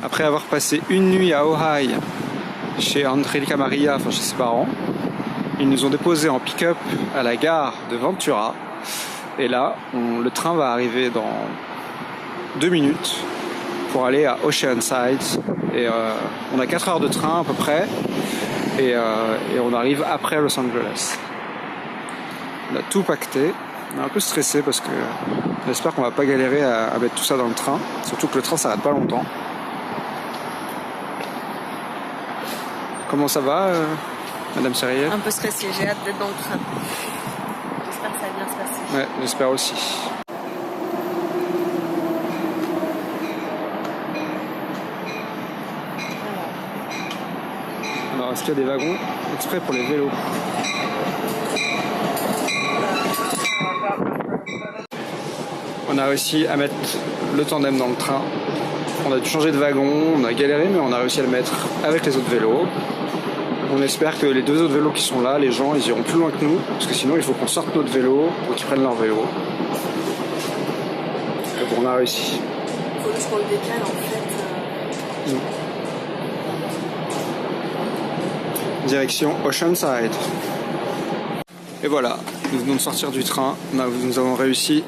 Après avoir passé une nuit à Ojai, chez Angelica Maria, enfin chez ses parents, ils nous ont déposés en pick-up à la gare de Ventura. Et là, le train va arriver dans 2 minutes pour aller à Oceanside. Et on a 4 heures de train à peu près. Et on arrive après Los Angeles. On a tout pacté. On est un peu stressé parce que j'espère qu'on va pas galérer à mettre tout ça dans le train. Surtout que le train s'arrête pas longtemps. Comment ça va, Madame Serrière? Un peu stressée, j'ai hâte d'être dans le train. J'espère que ça va bien se passer. Ouais, j'espère aussi. Alors, est-ce qu'il y a des wagons exprès pour les vélos? On a réussi à mettre le tandem dans le train. On a dû changer de wagon, on a galéré, mais on a réussi à le mettre avec les autres vélos. On espère que les 2 autres vélos qui sont là, les gens, ils iront plus loin que nous, parce que sinon il faut qu'on sorte notre vélo pour qu'ils prennent leur vélo. Et bon, on a réussi. Il faut juste qu'on le décale en fait. Direction Oceanside. Et voilà, nous venons de sortir du train, nous avons réussi.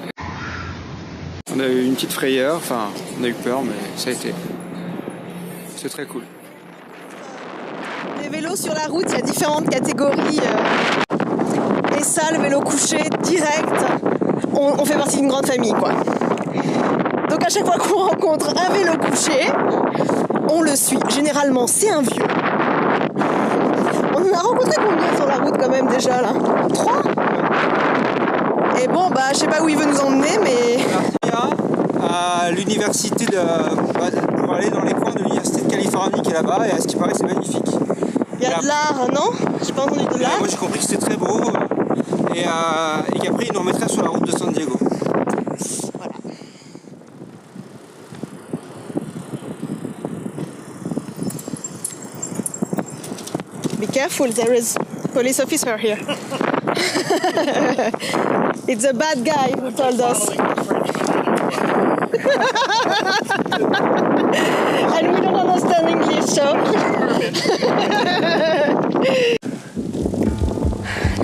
On a eu une petite frayeur, enfin on a eu peur, mais ça a été. C'est très cool. Les vélos sur la route, il y a différentes catégories. Les salles, vélos couchés, direct. On fait partie d'une grande famille, quoi. Donc à chaque fois qu'on rencontre un vélo couché, on le suit. Généralement, c'est un vieux. On en a rencontré combien sur la route quand même déjà là? 3? Et bon, bah je sais pas où il veut nous emmener, mais... À l'université pour aller dans les coins de l'université de Californie qui est là-bas, et à ce qui paraît c'est magnifique. Il y a de l'art, non? J'ai pas entendu de l'art. Moi j'ai compris que c'était très beau, et qu'après ils nous remettraient sur la route de San Diego. Voilà. Be careful, there is police officer here. It's a bad guy who told us. And we don't understand English, so.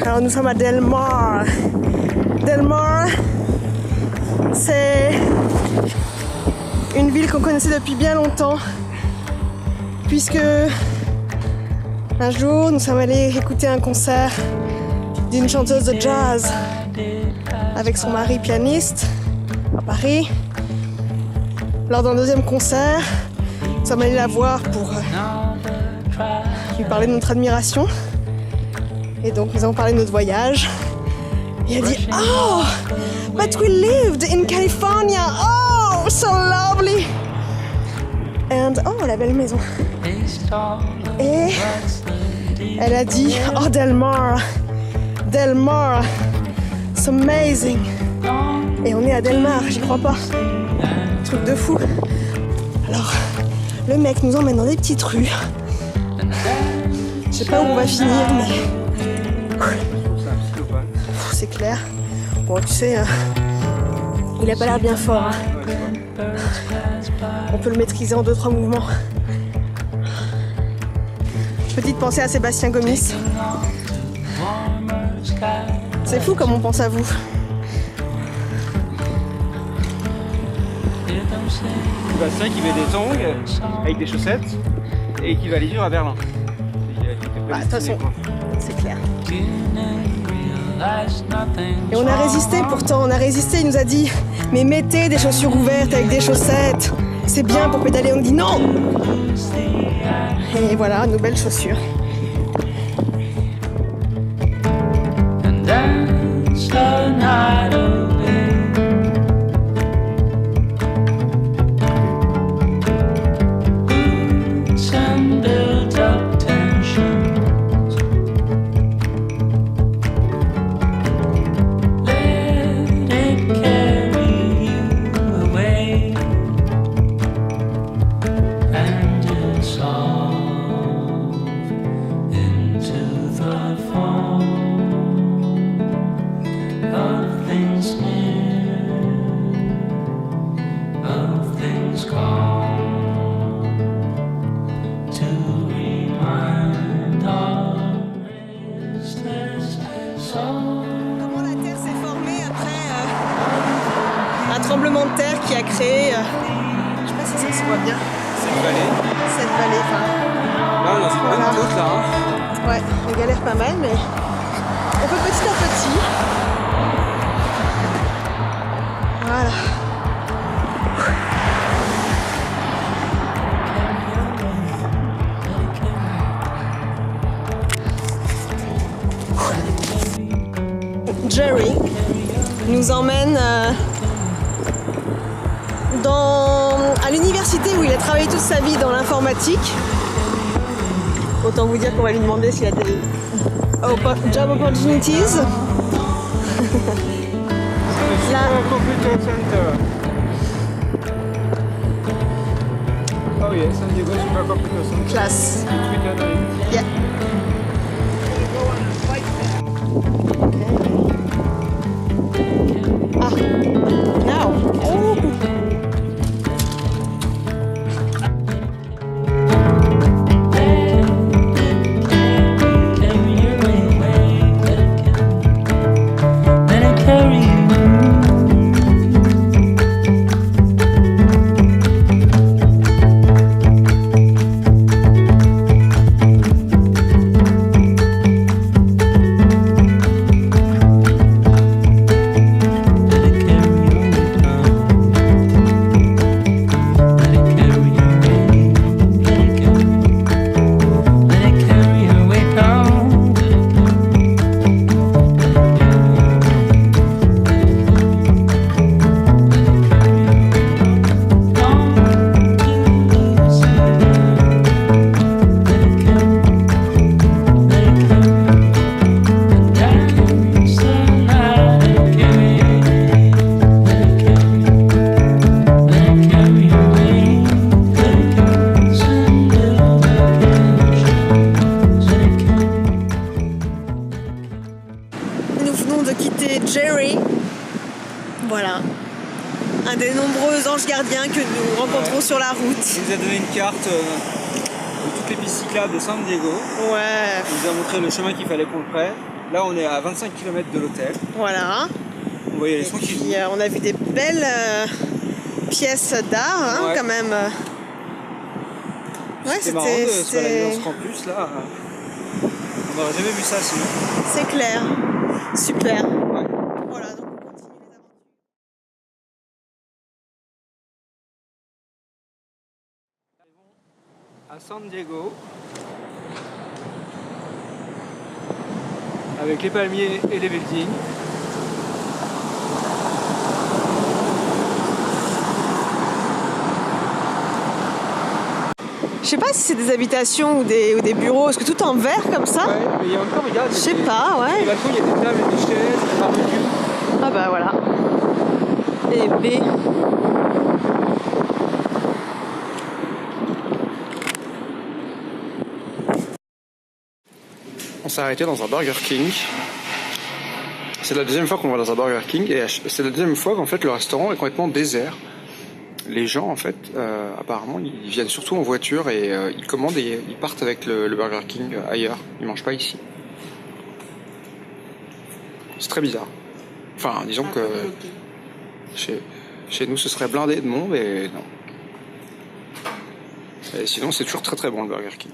Alors nous sommes à Del Mar. Del Mar, c'est une ville qu'on connaissait depuis bien longtemps, puisque un jour nous sommes allés écouter un concert d'une chanteuse de jazz avec son mari pianiste à Paris. Lors d'un 2e concert, nous sommes allés la voir pour lui parler de notre admiration. Et donc nous avons parlé de notre voyage. Et elle dit « Oh, but we lived in California. Oh, so lovely. » And oh, la belle maison. Et elle a dit « Oh, Del Mar. Del Mar. It's amazing. » Et on est à Del Mar, j'y crois pas. Truc de fou. Alors, le mec nous emmène dans des petites rues. Je sais pas où on va finir, mais... C'est clair. Bon, tu sais, il a pas l'air bien fort. Hein. On peut le maîtriser en 2-3 mouvements. Petite pensée à Sébastien Gomis. C'est fou comme on pense à vous. Sébastien qui met des tongs avec des chaussettes et qui va aller vivre à Berlin. Bah, de toute façon, c'est clair. Et on a résisté pourtant, on a résisté, il nous a dit « Mais mettez des chaussures ouvertes avec des chaussettes, c'est bien pour pédaler ». On dit « Non !» Et voilà, nos belles chaussures. Of things gone. tremblement de terre qui a créé, je sais pas si ça se voit bien, Cette vallée. cette vallée. Enfin, Là, on est dans une Voilà. bonne côte là. Hein. ouais, on galère pas mal, mais on peut petit à petit. Voilà. Jerry nous emmène à l'université où il a travaillé toute sa vie dans l'informatique. Autant vous dire qu'on va lui demander s'il y a des job opportunities. Là, Computer Center. Oh yeah, San Diego Supercomputer Center. classe. Twitter dans les- Yeah. Ah, now. Oh. Nous venons de quitter Jerry. Voilà. Un des nombreux anges gardiens que nous rencontrons sur la route. Il nous a donné une carte de toutes les pistes cyclables de San Diego. Ouais, Il nous a montré le chemin qu'il fallait qu'on le prenne. Là, on est à 25 km de l'hôtel. voilà. On va y aller Et tranquille. puis on a vu des belles pièces d'art, hein, Ouais. quand même. Ouais, C'était marrant de se balader dans ce campus là. On n'aurait jamais vu ça sinon. c'est clair. Super. Ouais. Voilà, donc on continue les aventures. À San Diego, avec les palmiers et les buildings. Je sais pas si c'est des habitations ou des bureaux, parce que tout en vert comme ça. Ouais, mais il y a encore, regarde, Je sais pas, les ouais. balcons, il y a des tables et des chaises, des barbecues. Ah bah voilà. Et B. On s'est arrêté dans un Burger King. C'est la deuxième fois qu'on va dans un Burger King et c'est la deuxième fois qu'en fait le restaurant est complètement désert. Les gens en fait apparemment ils viennent surtout en voiture et ils commandent et ils partent avec le Burger King ailleurs. Ils mangent pas ici. C'est très bizarre. Enfin disons que chez nous ce serait blindé de monde et non. Et sinon c'est toujours très très bon le Burger King.